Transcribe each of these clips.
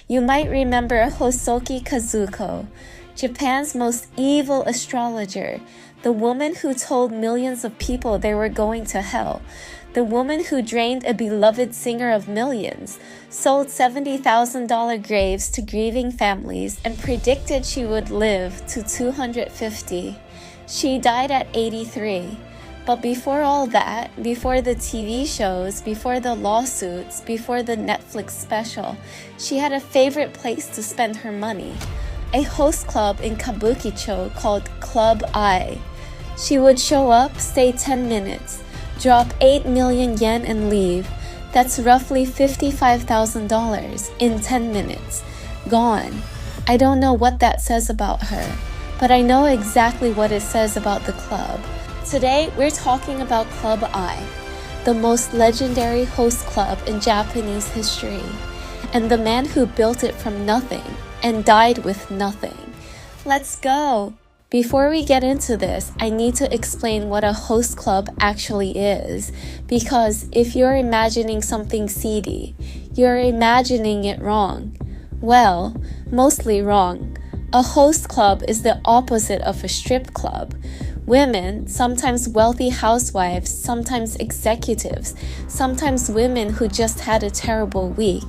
You might remember Hosoki Kazuko, Japan's most evil astrologer, the woman who told millions of people they were going to hell, the woman who drained a beloved singer of millions, sold $70,000 graves to grieving families, and predicted she would live to 250. She died at 83. But before all that, before the TV shows, before the lawsuits, before the Netflix special, she had a favorite place to spend her money. A host club in Kabukicho called Club I. She would show up, stay 10 minutes, drop 8 million yen and leave. That's roughly $55,000 in 10 minutes. Gone. I don't know what that says about her, but I know exactly what it says about the club. Today, we're talking about Club I, the most legendary host club in Japanese history, and the man who built it from nothing and died with nothing. Let's go! Before we get into this, I need to explain what a host club actually is, because if you're imagining something seedy, you're imagining it wrong. Well, mostly wrong. A host club is the opposite of a strip club. Women, sometimes wealthy housewives, sometimes executives, sometimes women who just had a terrible week,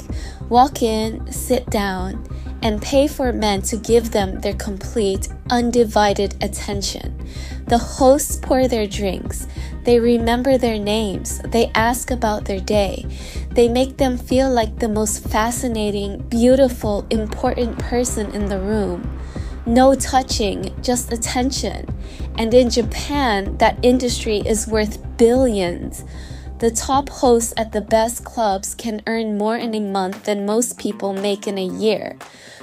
walk in, sit down, and pay for men to give them their complete, undivided attention. The hosts pour their drinks. They remember their names. They ask about their day. They make them feel like the most fascinating, beautiful, important person in the room. No touching, just attention. And in Japan, that industry is worth billions. The top hosts at the best clubs can earn more in a month than most people make in a year.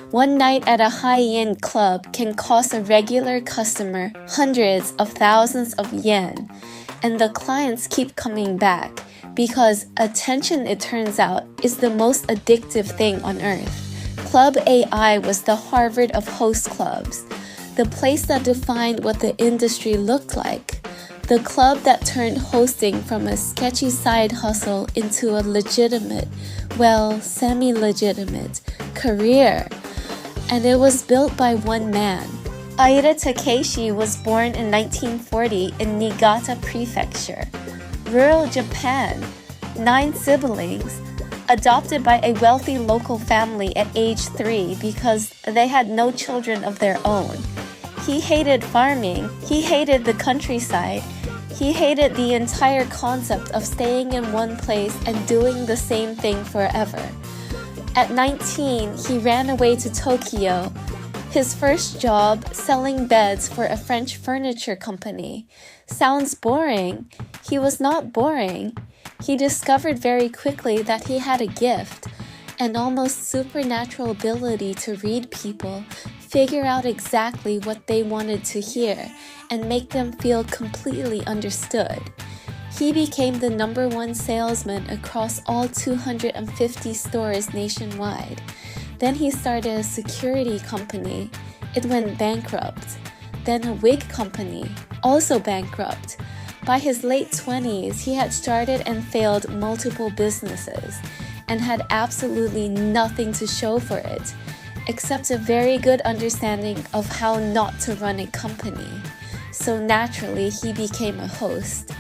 One night at a high-end club can cost a regular customer hundreds of thousands of yen. And the clients keep coming back because attention, it turns out, is the most addictive thing on earth. Club AI was the Harvard of host clubs, the place that defined what the industry looked like, the club that turned hosting from a sketchy side hustle into a legitimate, well, semi-legitimate career. And it was built by one man. Aida Takeshi was born in 1940 in Niigata Prefecture, rural Japan, 9 siblings, adopted by a wealthy local family at age 3 because they had no children of their own. He hated farming, he hated the countryside, he hated the entire concept of staying in one place and doing the same thing forever. At 19, he ran away to Tokyo. His first job, selling beds for a French furniture company. Sounds boring. He was not boring. He discovered very quickly that he had a gift, an almost supernatural ability to read people, figure out exactly what they wanted to hear, and make them feel completely understood. He became the #1 salesman across all 250 stores nationwide. Then he started a security company. It went bankrupt. Then a wig company, also bankrupt. By his late 20s, he had started and failed multiple businesses and had absolutely nothing to show for it, except a very good understanding of how not to run a company. So naturally, he became a host.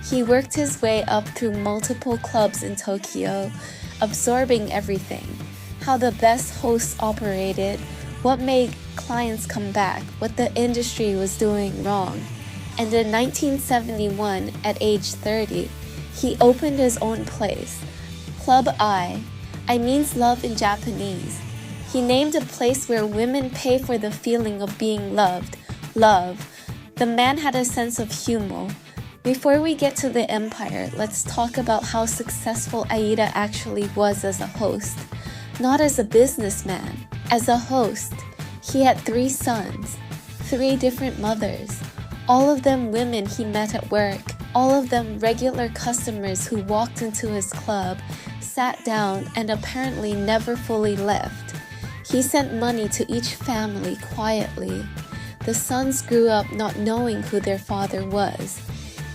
He worked his way up through multiple clubs in Tokyo, absorbing everything, how the best hosts operated, what made clients come back, what the industry was doing wrong. And in 1971, at age 30, he opened his own place, Club I means love in Japanese. He named a place where women pay for the feeling of being loved, love. The man had a sense of humor. Before we get to the empire, let's talk about how successful Aida actually was as a host. Not as a businessman, as a host. He had 3 sons, 3 different mothers, all of them women he met at work, all of them regular customers who walked into his club, sat down, and apparently never fully left. He sent money to each family quietly. The sons grew up not knowing who their father was.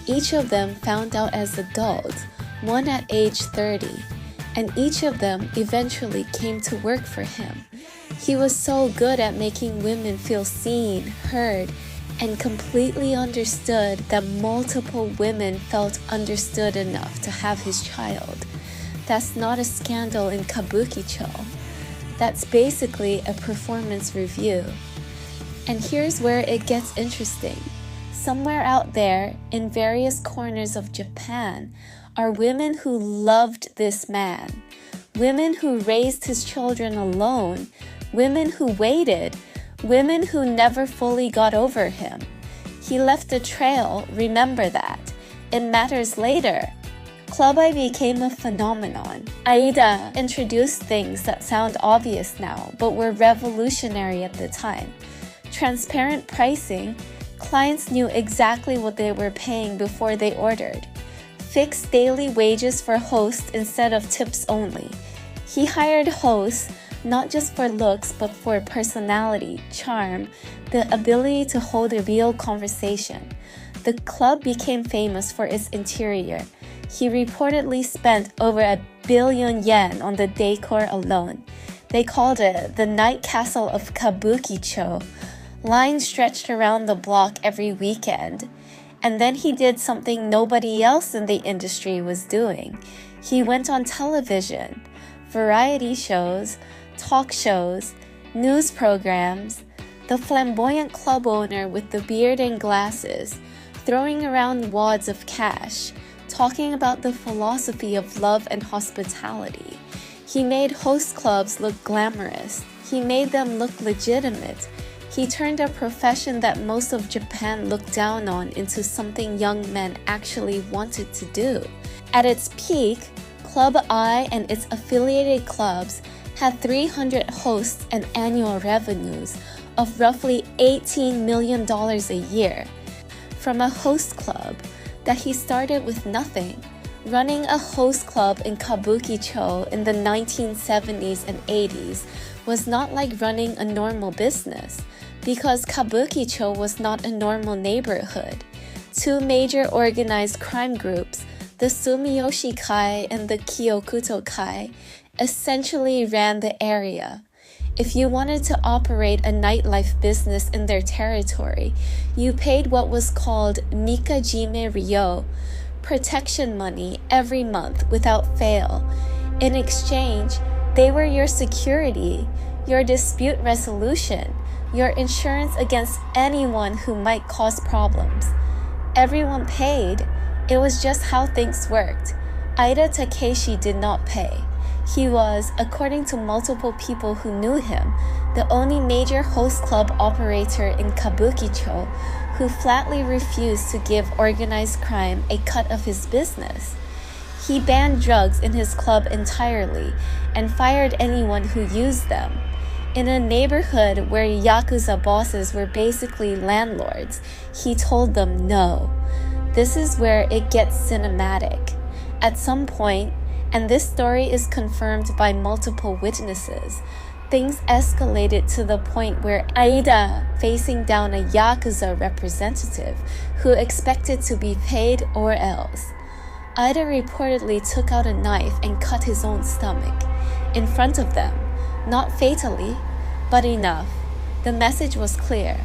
Each of them found out as adults, one at age 30. and each of them eventually came to work for him. He was so good at making women feel seen, heard, and completely understood that multiple women felt understood enough to have his child. That's not a scandal in Kabukicho. That's basically a performance review. And here's where it gets interesting. Somewhere out there, in various corners of Japan, are women who loved this man, women who raised his children alone, women who waited, women who never fully got over him. He left a trail, remember that. It matters later. Club I became a phenomenon. Aida introduced things that sound obvious now, but were revolutionary at the time. Transparent pricing, clients knew exactly what they were paying before they ordered. Fixed daily wages for hosts instead of tips only. He hired hosts not just for looks but for personality, charm, the ability to hold a real conversation. The club became famous for its interior. He reportedly spent over 1 billion yen on the decor alone. They called it the Night Castle of Kabukicho. Lines stretched around the block every weekend. And then he did something nobody else in the industry was doing. He went on television, variety shows, talk shows, news programs, the flamboyant club owner with the beard and glasses, throwing around wads of cash, talking about the philosophy of love and hospitality. He made host clubs look glamorous. He made them look legitimate. He turned a profession that most of Japan looked down on into something young men actually wanted to do. At its peak, Club I and its affiliated clubs had 300 hosts and annual revenues of roughly $18 million a year. From a host club that he started with nothing, running a host club in Kabukicho in the 1970s and 80s was not like running a normal business, because Kabukicho was not a normal neighborhood. Two major organized crime groups, the Sumiyoshi Kai and the Kyokuto Kai, essentially ran the area. If you wanted to operate a nightlife business in their territory, you paid what was called Mikajime Ryo, protection money every month without fail. In exchange, they were your security, your dispute resolution, your insurance against anyone who might cause problems. Everyone paid. It was just how things worked. Aida Takeshi did not pay. He was, according to multiple people who knew him, the only major host club operator in Kabukicho who flatly refused to give organized crime a cut of his business. He banned drugs in his club entirely and fired anyone who used them. In a neighborhood where Yakuza bosses were basically landlords, he told them no. This is where it gets cinematic. At some point, and this story is confirmed by multiple witnesses, things escalated to the point where Aida facing down a Yakuza representative who expected to be paid or else. Aida reportedly took out a knife and cut his own stomach in front of them. Not fatally, but enough. The message was clear.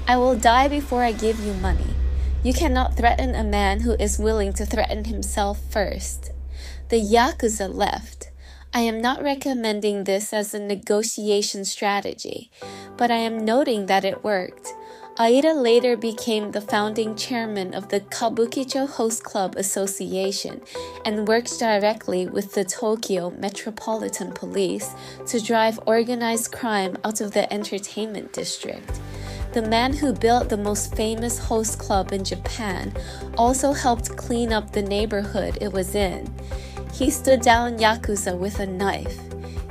I will die before I give you money. You cannot threaten a man who is willing to threaten himself first. The Yakuza left. I am not recommending this as a negotiation strategy, but I am noting that it worked. Aida later became the founding chairman of the Kabukicho Host Club Association and worked directly with the Tokyo Metropolitan Police to drive organized crime out of the entertainment district. The man who built the most famous host club in Japan also helped clean up the neighborhood it was in. He stood down Yakuza with a knife.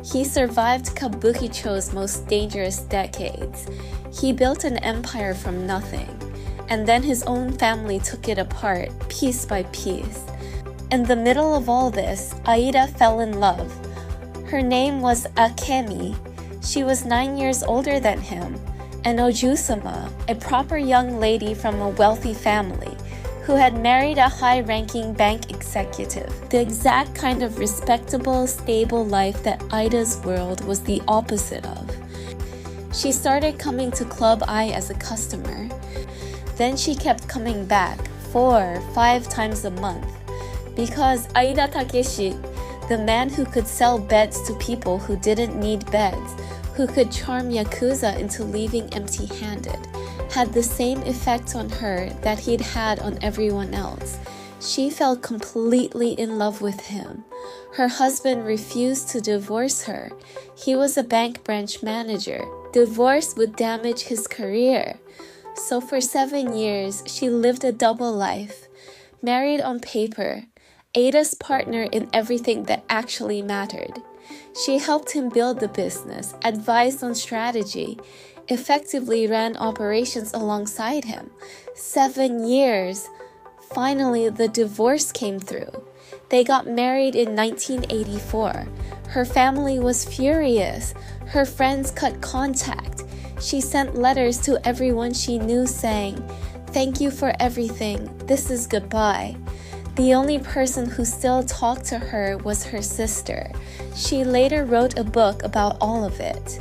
He survived Kabukicho's most dangerous decades. He built an empire from nothing, and then his own family took it apart, piece by piece. In the middle of all this, Aida fell in love. Her name was Akemi. She was 9 years older than him, an Ojusama, a proper young lady from a wealthy family, who had married a high-ranking bank executive. executive, the exact kind of respectable, stable life that Ida's world was the opposite of. She started coming to Club I as a customer. Then she kept coming back 4-5 times a month because Aida Takeshi, the man who could sell beds to people who didn't need beds, who could charm Yakuza into leaving empty-handed, had the same effect on her that he'd had on everyone else. She fell completely in love with him. Her husband refused to divorce her. He was a bank branch manager. Divorce would damage his career. So for 7 years, she lived a double life. Married on paper, Ada's partner in everything that actually mattered. She helped him build the business, advised on strategy, effectively ran operations alongside him. 7 years. Finally, the divorce came through. They got married in 1984. Her family was furious. Her friends cut contact. She sent letters to everyone she knew saying, "Thank you for everything. This is goodbye." The only person who still talked to her was her sister. She later wrote a book about all of it.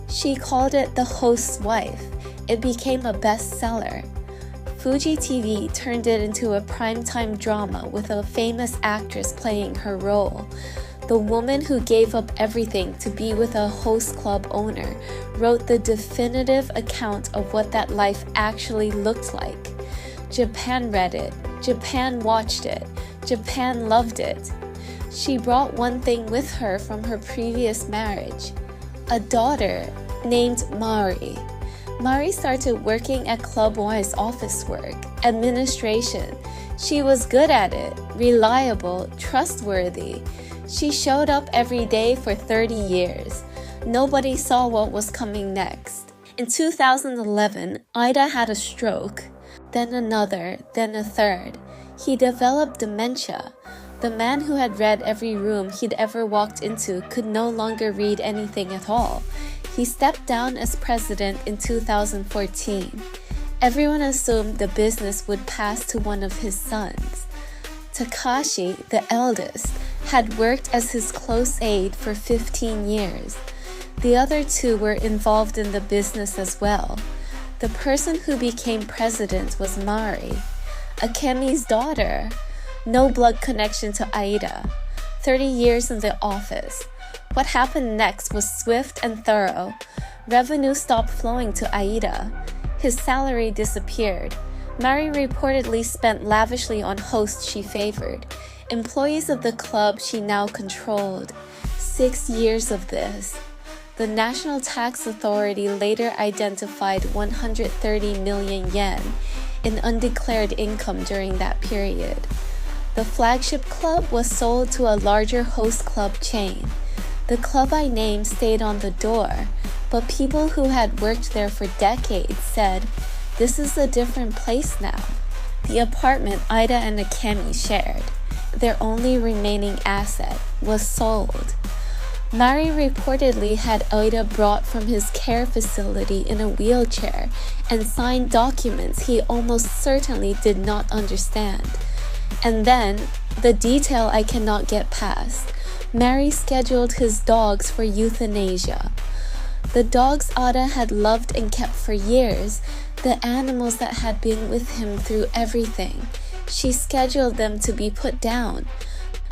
She called it The Host's Wife. It became a bestseller. Fuji TV turned it into a primetime drama with a famous actress playing her role. The woman who gave up everything to be with a host club owner wrote the definitive account of what that life actually looked like. Japan read it. Japan watched it. Japan loved it. She brought one thing with her from her previous marriage, a daughter named Mari. Mari started working at Club Y's office work, administration. She was good at it, reliable, trustworthy. She showed up every day for 30 years. Nobody saw what was coming next. In 2011, Ida had a stroke, then another, then a third. He developed dementia. The man who had read every room he'd ever walked into could no longer read anything at all. He stepped down as president in 2014. Everyone assumed the business would pass to one of his sons. Takashi, the eldest, had worked as his close aide for 15 years. The other two were involved in the business as well. The person who became president was Mari, Akemi's daughter. No blood connection to Aida. 30 years in the office. What happened next was swift and thorough. Revenue stopped flowing to Aida. His salary disappeared. Mari reportedly spent lavishly on hosts she favored, employees of the club she now controlled. 6 years of this. The National Tax Authority later identified 130 million yen in undeclared income during that period. The flagship club was sold to a larger host club chain. The Club I name stayed on the door, but people who had worked there for decades said, "This is a different place now." The apartment Ida and Akemi shared, their only remaining asset, was sold. Mari reportedly had Ida brought from his care facility in a wheelchair and signed documents he almost certainly did not understand. And then, the detail I cannot get past, Mari scheduled his dogs for euthanasia. The dogs Ada had loved and kept for years, the animals that had been with him through everything. She scheduled them to be put down.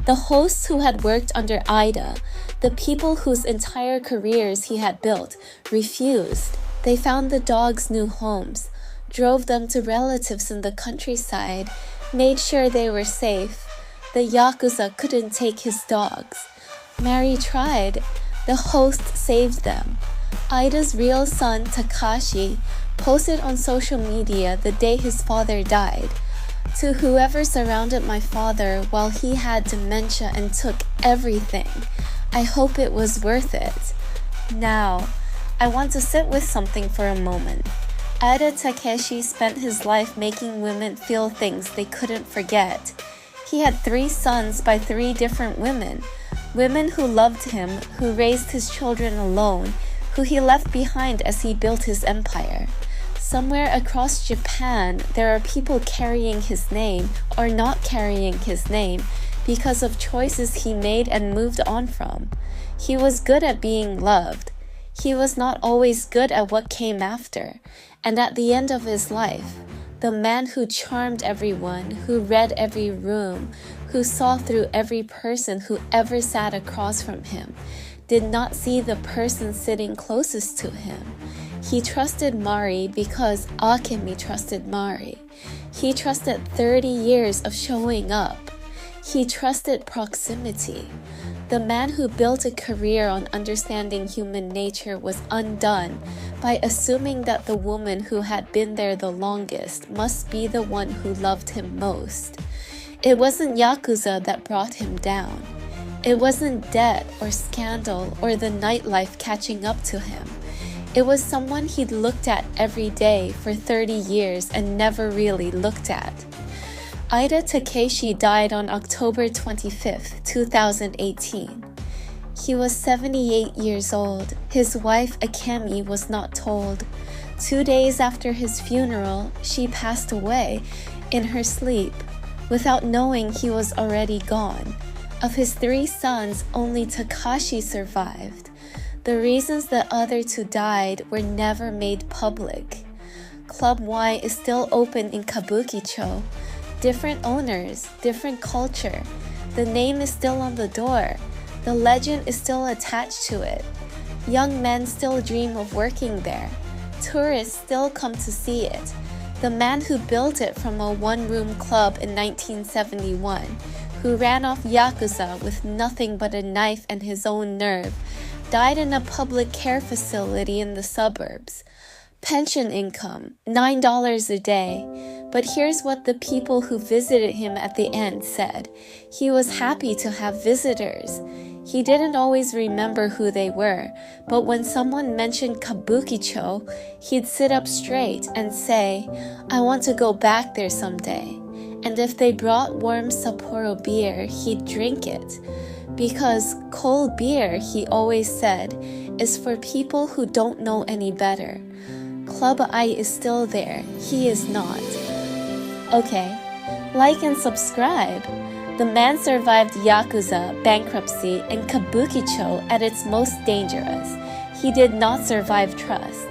The hosts who had worked under Ida, the people whose entire careers he had built, refused. They found the dogs new homes, drove them to relatives in the countryside, made sure they were safe. The Yakuza couldn't take his dogs. Mari tried. The host saved them. Ida's real son, Takashi, posted on social media the day his father died. "To whoever surrounded my father while he had dementia and took everything, I hope it was worth it." Now, I want to sit with something for a moment. Ida Takeshi spent his life making women feel things they couldn't forget. He had 3 sons by 3 different women. Women who loved him, who raised his children alone, who he left behind as he built his empire. Somewhere across Japan, there are people carrying his name or not carrying his name, because of choices he made and moved on from. He was good at being loved. He was not always good at what came after. And at the end of his life, the man who charmed everyone, who read every room, who saw through every person who ever sat across from him, did not see the person sitting closest to him. He trusted Mari because Akemi trusted Mari. He trusted 30 years of showing up. He trusted proximity. The man who built a career on understanding human nature was undone by assuming that the woman who had been there the longest must be the one who loved him most. It wasn't Yakuza that brought him down. It wasn't debt or scandal or the nightlife catching up to him. It was someone he'd looked at every day for 30 years and never really looked at. Ida Takeshi died on October 25, 2018. He was 78 years old. His wife, Akemi, was not told. 2 days after his funeral, she passed away in her sleep, without knowing he was already gone. Of his 3 sons, only Takashi survived. The reasons the other 2 died were never made public. Club Y is still open in Kabukicho. Different owners, different culture. The name is still on the door. The legend is still attached to it. Young men still dream of working there. Tourists still come to see it. The man who built it from a one-room club in 1971, who ran off Yakuza with nothing but a knife and his own nerve, died in a public care facility in the suburbs. Pension income, $9 a day. But here's what the people who visited him at the end said. He was happy to have visitors. He didn't always remember who they were, but when someone mentioned Kabukicho, he'd sit up straight and say, "I want to go back there someday." And if they brought warm Sapporo beer, he'd drink it. Because cold beer, he always said, is for people who don't know any better. Club I is still there. He is not. Okay, like and subscribe. The man survived Yakuza, bankruptcy, and Kabukicho at its most dangerous. He did not survive trust.